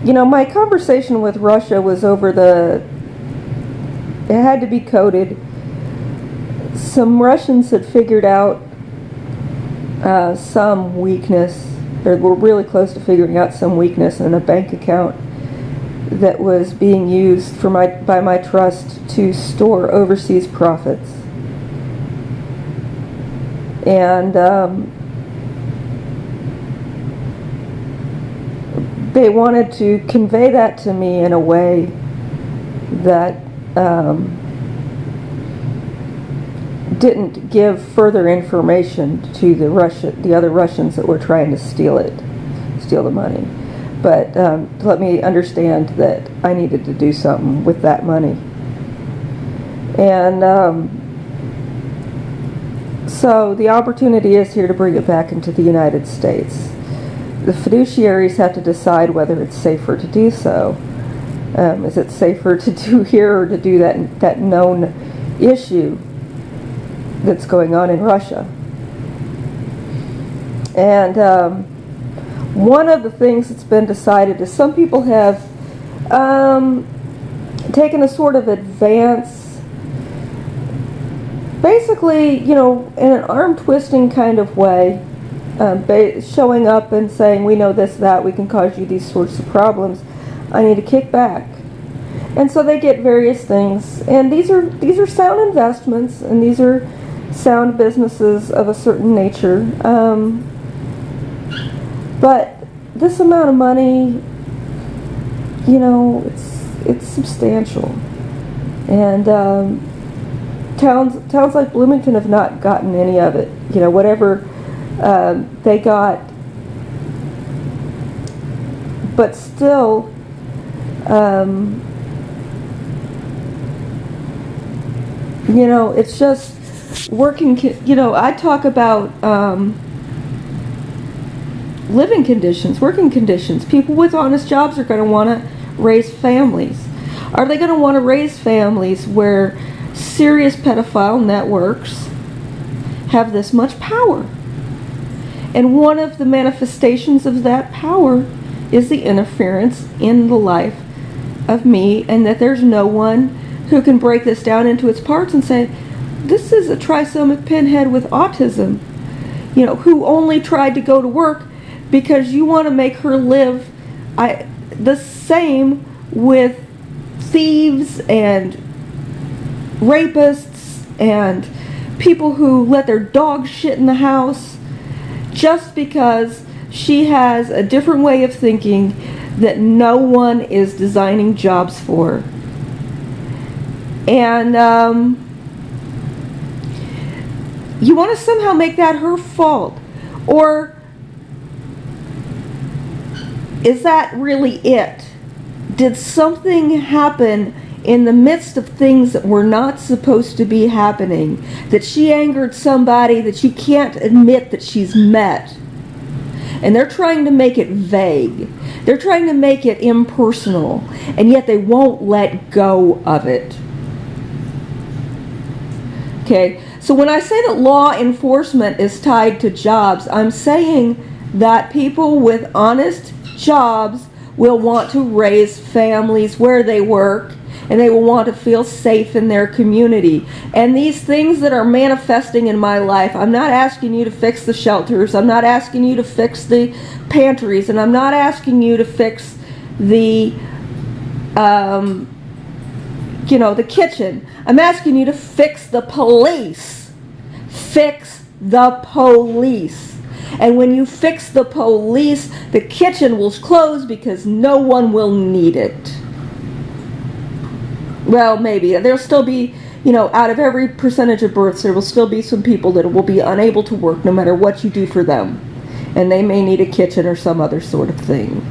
My conversation with Russia was over it had to be coded. Some Russians had figured out some weakness, or were really close to figuring out some weakness in a bank account that was being used by my trust to store overseas profits. And they wanted to convey that to me in a way that didn't give further information to the other Russians that were trying to steal the money. But let me understand that I needed to do something with that money. And so the opportunity is here to bring it back into the United States. The fiduciaries have to decide whether it's safer to do so. Is it safer to do here or to do that known issue that's going on in Russia? And one of the things that's been decided is some people have taken a sort of advance, basically, in an arm-twisting kind of way, showing up and saying, we know this, that, we can cause you these sorts of problems. I need to kick back. And so they get various things. And these are sound investments, and these are sound businesses of a certain nature. But this amount of money, it's substantial. And towns like Bloomington have not gotten any of it. Whatever they got. But still, it's just working. I talk about living conditions, working conditions. People with honest jobs are going to want to raise families. Are they going to want to raise families where serious pedophile networks have this much power? And one of the manifestations of that power is the interference in the life of me, and that there's no one who can break this down into its parts and say, this is a trisomic pinhead with autism, who only tried to go to work because you want to make her live the same with thieves and rapists and people who let their dog shit in the house, just because she has a different way of thinking that no one is designing jobs for. And you want to somehow make that her fault. Or is that really it? Did something happen in the midst of things that were not supposed to be happening, that she angered somebody that she can't admit that she's met? And they're trying to make it vague. They're trying to make it impersonal, and yet they won't let go of it. Okay, so when I say that law enforcement is tied to jobs, I'm saying that people with honest jobs will want to raise families where they work, and they will want to feel safe in their community. And these things that are manifesting in my life, I'm not asking you to fix the shelters, I'm not asking you to fix the pantries, and I'm not asking you to fix the the kitchen. I'm asking you to fix the police. Fix the police. And when you fix the police, the kitchen will close because no one will need it. Well, maybe. There'll still be, out of every percentage of births, there will still be some people that will be unable to work no matter what you do for them. And they may need a kitchen or some other sort of thing.